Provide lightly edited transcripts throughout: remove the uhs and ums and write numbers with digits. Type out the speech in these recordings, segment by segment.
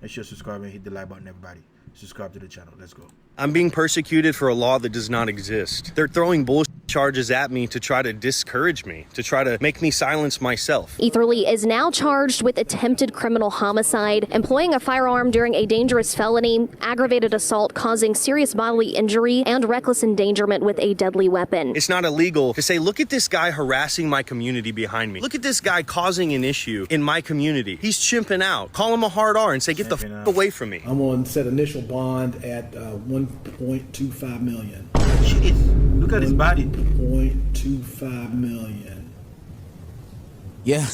Make sure to subscribe and hit the like button, everybody. Subscribe to the channel. Let's go. I'm being persecuted for a law that does not exist. They're throwing bullshit charges at me to try to discourage me, to try to make me silence myself. Etherly is now charged with attempted criminal homicide, employing a firearm during a dangerous felony, aggravated assault causing serious bodily injury, and reckless endangerment with a deadly weapon. It's not illegal to say, look at this guy harassing my community behind me. Look at this guy causing an issue in my community. He's chimping out. Call him a hard R and say, get the f away from me. I'm going to set initial bond at 1.25 million. Jeez, look at his body. 1.25 million. Yeah,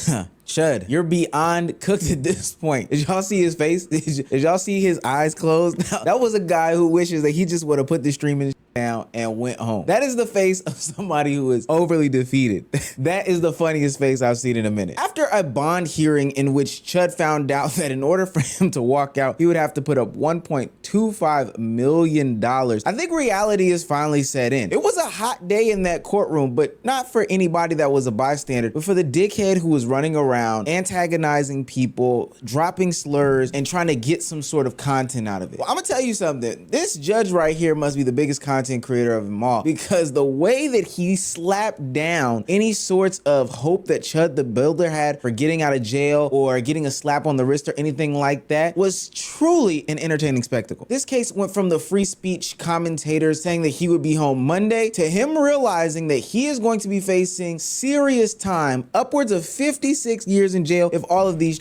Chud, you're beyond cooked at this point. Did y'all see his face? Did y'all see his eyes closed? That was a guy who wishes that he just would have put the streaming down and went home. That is the face of somebody who is overly defeated. That is the funniest face I've seen in a minute. After a bond hearing in which Chud found out that in order for him to walk out, he would have to put up $1.25 million, I think reality is finally set in. It was a hot day in that courtroom, but not for anybody that was a bystander, but for the dickhead who was running around, antagonizing people, dropping slurs, and trying to get some sort of content out of it. Well, I'm gonna tell you something. This judge right here must be the biggest content creator of them all, because the way that he slapped down any sorts of hope that Chud the Builder had for getting out of jail or getting a slap on the wrist or anything like that was truly an entertaining spectacle. This case went from the free speech commentators saying that he would be home Monday to him realizing that he is going to be facing serious time, upwards of 56 years in jail if all of these.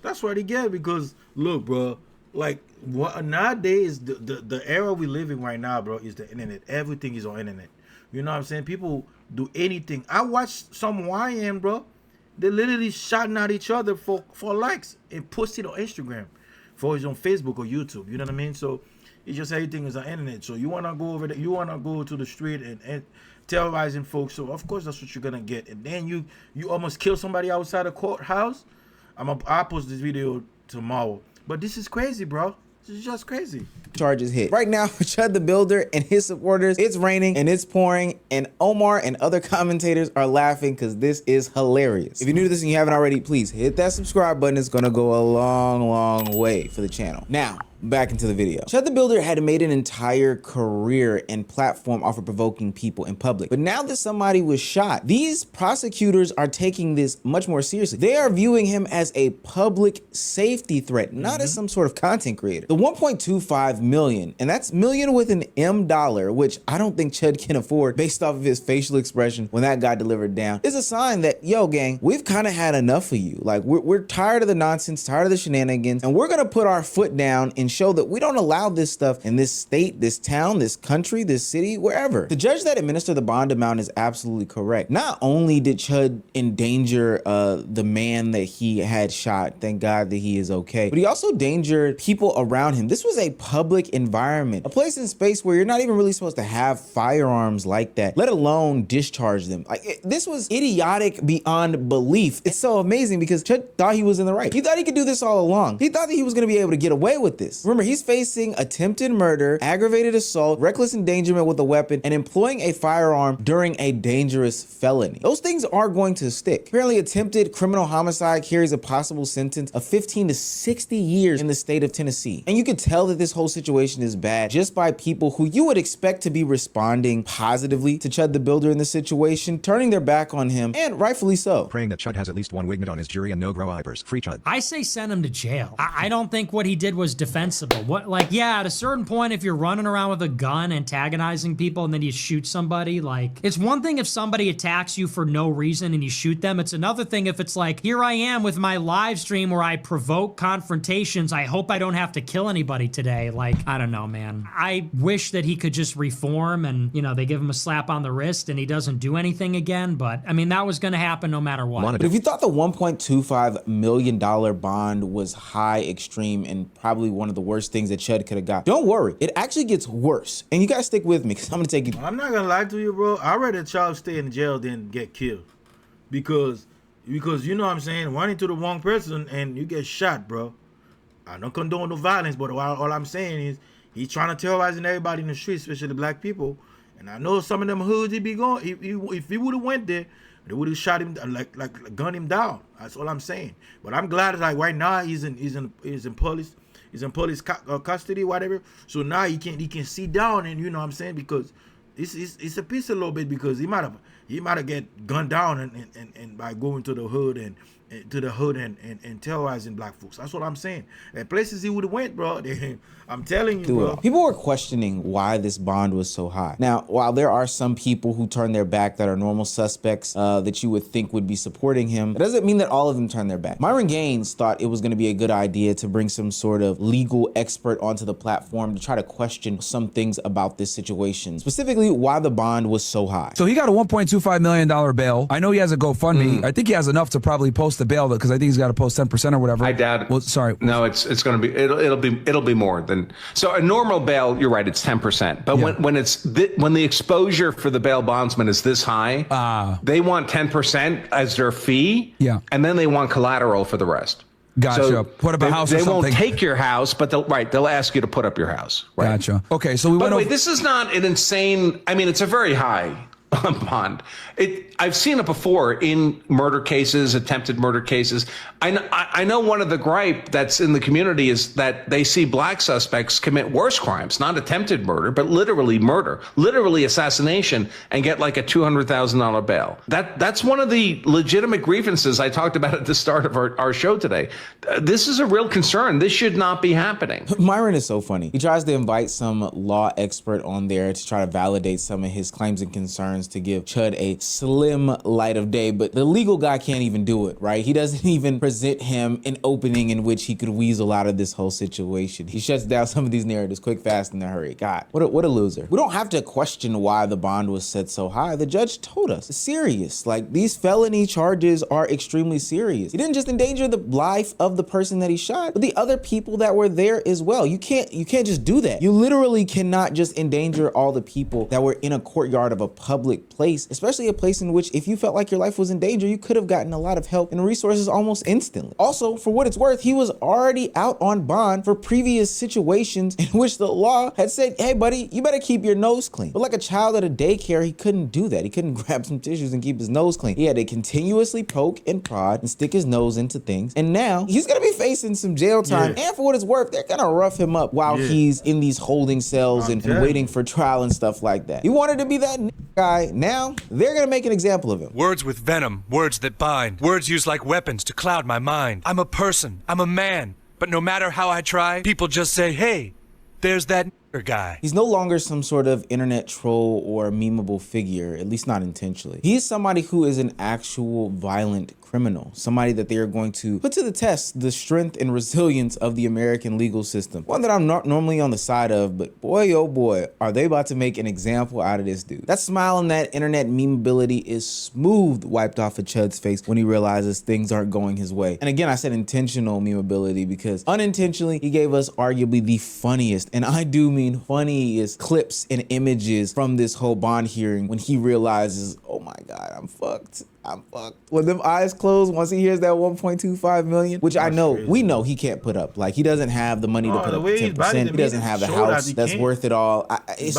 That's what he get, because look, bro, like what nowadays the era we live in right now, bro, is the internet. Everything is on internet. You know what I'm saying? People do anything. I watched some YN, bro. They literally shouting at each other for likes and post it on Instagram, for it's on Facebook or YouTube. You know what I mean? So it's just everything is on internet. So you wanna go over there, you wanna go to the street and terrorizing folks. So of course that's what you're gonna get. And then you almost kill somebody outside a courthouse. I'll post this video tomorrow. But this is crazy, bro. This is just crazy. Charges hit. Right now, Chud the Builder and his supporters, it's raining and it's pouring, and Omar and other commentators are laughing because this is hilarious. If you're new to this and you haven't already, please hit that subscribe button. It's gonna go a long, long way for the channel. Now, back into the video. Chud the Builder had made an entire career and platform off of provoking people in public. But now that somebody was shot, these prosecutors are taking this much more seriously. They are viewing him as a public safety threat, not as some sort of content creator. The 1.25 million, and that's million with an M dollar, which I don't think Chud can afford based off of his facial expression when that got delivered down, is a sign that, yo gang, we've kind of had enough of you. Like we're tired of the nonsense, tired of the shenanigans, and we're gonna put our foot down and show that we don't allow this stuff in this state, this town, this country, this city, wherever. The judge that administered the bond amount is absolutely correct. Not only did Chud endanger the man that he had shot, thank God that he is okay, but he also endangered people around him. This was a public environment, a place in space where you're not even really supposed to have firearms like that, let alone discharge them. Like this was idiotic beyond belief. It's so amazing because Chud thought he was in the right. He thought he could do this all along. He thought that he was gonna be able to get away with this. Remember, he's facing attempted murder, aggravated assault, reckless endangerment with a weapon, and employing a firearm during a dangerous felony. Those things are going to stick. Apparently, attempted criminal homicide carries a possible sentence of 15 to 60 years in the state of Tennessee. And you can tell that this whole situation is bad just by people who you would expect to be responding positively to Chud the Builder in this situation, turning their back on him, and rightfully so. Praying that Chud has at least one wignut on his jury and no grow eyebers. Free Chud. I say send him to jail. I don't think what he did was defensible. What, like, yeah, at a certain point, if you're running around with a gun antagonizing people and then you shoot somebody, like, it's one thing if somebody attacks you for no reason and you shoot them. It's another thing if it's like, here I am with my live stream where I provoke confrontations. I hope I don't have to kill anybody today. Like, I don't know, man. I wish that he could just reform and, you know, they give him a slap on the wrist and he doesn't do anything again. But I mean, that was going to happen no matter what. But if you thought the $1.25 million bond was high, extreme, and probably one of the worst things that Chud could have got, don't worry. It actually gets worse. And you guys stick with me because I'm going to take you. I'm not going to lie to you, bro. I'd rather child stay in jail than get killed. Because you know what I'm saying, run into the wrong person and you get shot, bro. I don't condone the violence, but all I'm saying is he's trying to terrorizing everybody in the streets, especially black people. And I know some of them hoods he be going. If he would have went there, they would have shot him, like gunned him down. That's all I'm saying. But I'm glad, like right now, he's in police. he's in police custody, whatever. So now he can sit down, and you know what I'm saying, because it's a piece a little bit, because he might have get gunned down and by going to the hood and terrorizing black folks. That's what I'm saying. And places he would have went, bro. I'm telling you, bro. People were questioning why this bond was so high. Now, while there are some people who turn their back that are normal suspects that you would think would be supporting him, it doesn't mean that all of them turn their back. Myron Gaines thought it was going to be a good idea to bring some sort of legal expert onto the platform to try to question some things about this situation, specifically why the bond was so high. So he got a $1.25 million bail. I know he has a GoFundMe. I think he has enough to probably post the bail, because I think he's got to post 10% or whatever. I doubt it. Well, sorry. No, it's going to be it'll be more than. So a normal bail, you're right, it's 10%. But when the exposure for the bail bondsman is this high, they want 10% as their fee. Yeah. And then they want collateral for the rest. Gotcha. So put up a house or they something. won't take your house, but they'll ask you to put up your house. Right? Gotcha. Okay, so we By went the way, over. this is not an insane. I mean, it's a very high bond. I've seen it before in murder cases, attempted murder cases. I know one of the gripe that's in the community is that they see black suspects commit worse crimes, not attempted murder, but literally murder, literally assassination, and get like a $200,000 bail. That's one of the legitimate grievances I talked about at the start of our show today. This is a real concern. This should not be happening. Myron is so funny. He tries to invite some law expert on there to try to validate some of his claims and concerns, to give Chud a slim light of day, but the legal guy can't even do it, right? He doesn't even present him an opening in which he could weasel out of this whole situation. He shuts down some of these narratives quick, fast, in a hurry. God, what a loser. We don't have to question why the bond was set so high. The judge told us it's serious. Like, these felony charges are extremely serious. He didn't just endanger the life of the person that he shot, but the other people that were there as well. You can't just do that. You literally cannot just endanger all the people that were in a courtyard of a public place, especially a place in which if you felt like your life was in danger, you could have gotten a lot of help and resources almost instantly. Also, for what it's worth, he was already out on bond for previous situations in which the law had said, hey buddy, you better keep your nose clean. But like a child at a daycare, he couldn't do that. He couldn't grab some tissues and keep his nose clean. He had to continuously poke and prod and stick his nose into things. And now he's gonna be facing some jail time. And for what it's worth, they're gonna rough him up while he's in these holding cells and waiting for trial and stuff like that. He wanted to be that guy. Now they're gonna make an example of him. Words with venom, words that bind, words used like weapons to cloud my mind. I'm a person, I'm a man, but no matter how I try, people just say, hey, there's that guy. He's no longer some sort of internet troll or memeable figure, at least not intentionally. He's somebody who is an actual violent criminal, somebody that they are going to put to the test the strength and resilience of the American legal system. One that I'm not normally on the side of, but boy, oh boy, are they about to make an example out of this dude. That smile and that internet memeability is smooth wiped off of Chud's face when he realizes things aren't going his way. And again, I said intentional memeability because unintentionally, he gave us arguably the funniest, and I do mean funniest, clips and images from this whole bond hearing when he realizes, oh my God, I'm fucked. When them eyes close, once he hears that 1.25 million, which I know, we know he can't put up. Like, he doesn't have the money to put up 10%. He doesn't have the house that's worth it all. This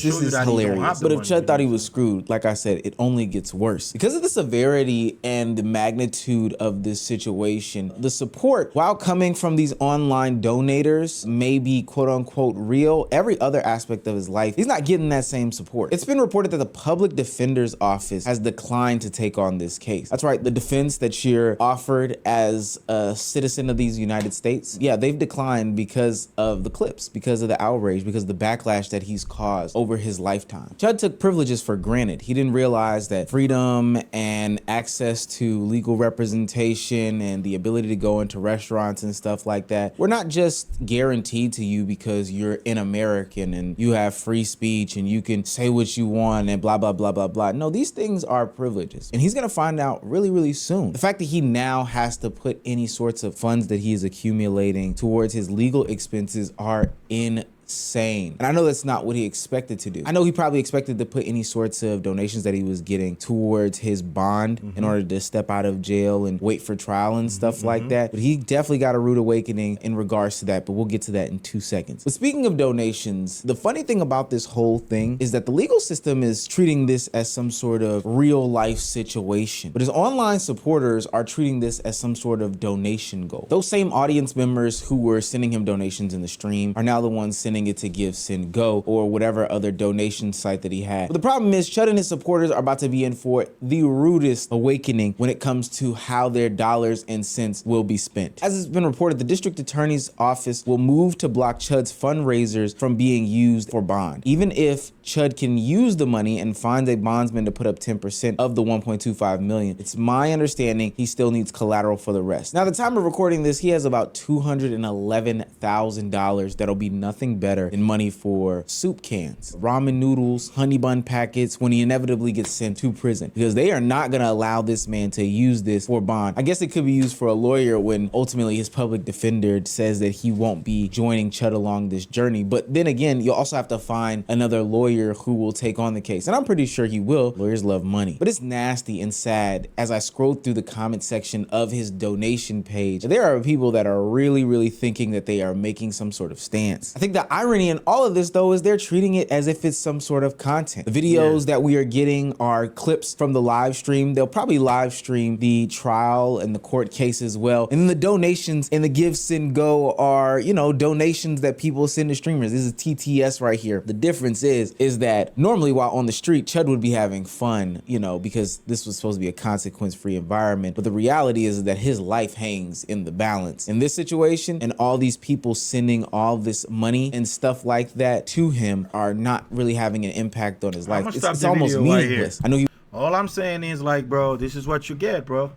is hilarious. But if Chud thought he was screwed, like I said, it only gets worse. Because of the severity and the magnitude of this situation, the support, while coming from these online donators, may be quote unquote real, every other aspect of his life, he's not getting that same support. It's been reported that the public defender's office has declined to take on this case. That's right, the defense that you're offered as a citizen of these United States, yeah, they've declined because of the clips, because of the outrage, because of the backlash that he's caused over his lifetime. Chud took privileges for granted. He didn't realize that freedom and access to legal representation and the ability to go into restaurants and stuff like that were not just guaranteed to you because you're an American and you have free speech and you can say what you want and blah, blah, blah, blah, blah. No, these things are privileges. And he's gonna find out really, really soon. The fact that he now has to put any sorts of funds that he is accumulating towards his legal expenses are insane. insane. And I know that's not what he expected to do. I know he probably expected to put any sorts of donations that he was getting towards his bond in order to step out of jail and wait for trial and stuff like that. But he definitely got a rude awakening in regards to that, but we'll get to that in 2 seconds. But speaking of donations, the funny thing about this whole thing is that the legal system is treating this as some sort of real life situation, but his online supporters are treating this as some sort of donation goal. Those same audience members who were sending him donations in the stream are now the ones sending it to Give, Send, Go, or whatever other donation site that he had. But the problem is Chud and his supporters are about to be in for the rudest awakening when it comes to how their dollars and cents will be spent. As it's been reported, the district attorney's office will move to block Chud's fundraisers from being used for bond. Even if Chud can use the money and find a bondsman to put up 10% of the 1.25 million, it's my understanding he still needs collateral for the rest. Now, at the time of recording this, he has about $211,000 that'll be nothing better than money for soup cans, ramen noodles, honey bun packets when he inevitably gets sent to prison, because they are not gonna allow this man to use this for bond. I guess it could be used for a lawyer when ultimately his public defender says that he won't be joining Chud along this journey. But then again, you'll also have to find another lawyer who will take on the case. And I'm pretty sure he will. Lawyers love money. But it's nasty and sad as I scrolled through the comment section of his donation page. There are people that are really thinking that they are making some sort of stance. I think the irony in all of this, though, is they're treating it as if it's some sort of content. The videos that we are getting are clips from the live stream. They'll probably live stream the trial and the court case as well. And then the donations in the Give, Send, Go are, you know, donations that people send to streamers. This is TTS right here. The difference is that normally while on the street, Chud would be having fun, you know, because this was supposed to be a consequence-free environment. But the reality is that his life hangs in the balance. In this situation, and all these people sending all this money and stuff like that to him are not really having an impact on his life. It's almost meaningless. I know you. All I'm saying is, like, bro, this is what you get, bro.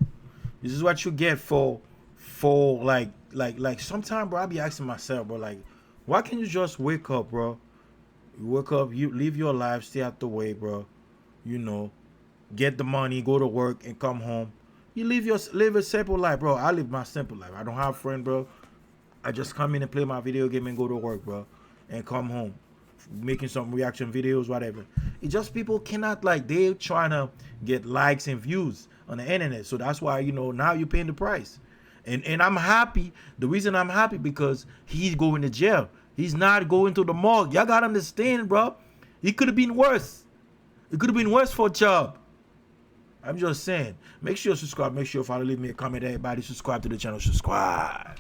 This is what you get for like sometimes, bro, I be asking myself, bro, like, why can't you just wake up, bro? You wake up, you live your life, stay out the way, bro. You know, get the money, go to work, and come home. You live a simple life, bro. I live my simple life. I don't have a friend, bro. I just come in and play my video game and go to work, bro, and come home, making some reaction videos, whatever. It's just people cannot, like, they're trying to get likes and views on the internet. So that's why, you know, now you're paying the price. And I'm happy. The reason I'm happy because he's going to jail. He's not going to the morgue. Y'all gotta understand, bro. It could have been worse. It could have been worse for Chud. I'm just saying. Make sure you subscribe. Make sure you follow. Leave me a comment. Everybody subscribe to the channel. Subscribe.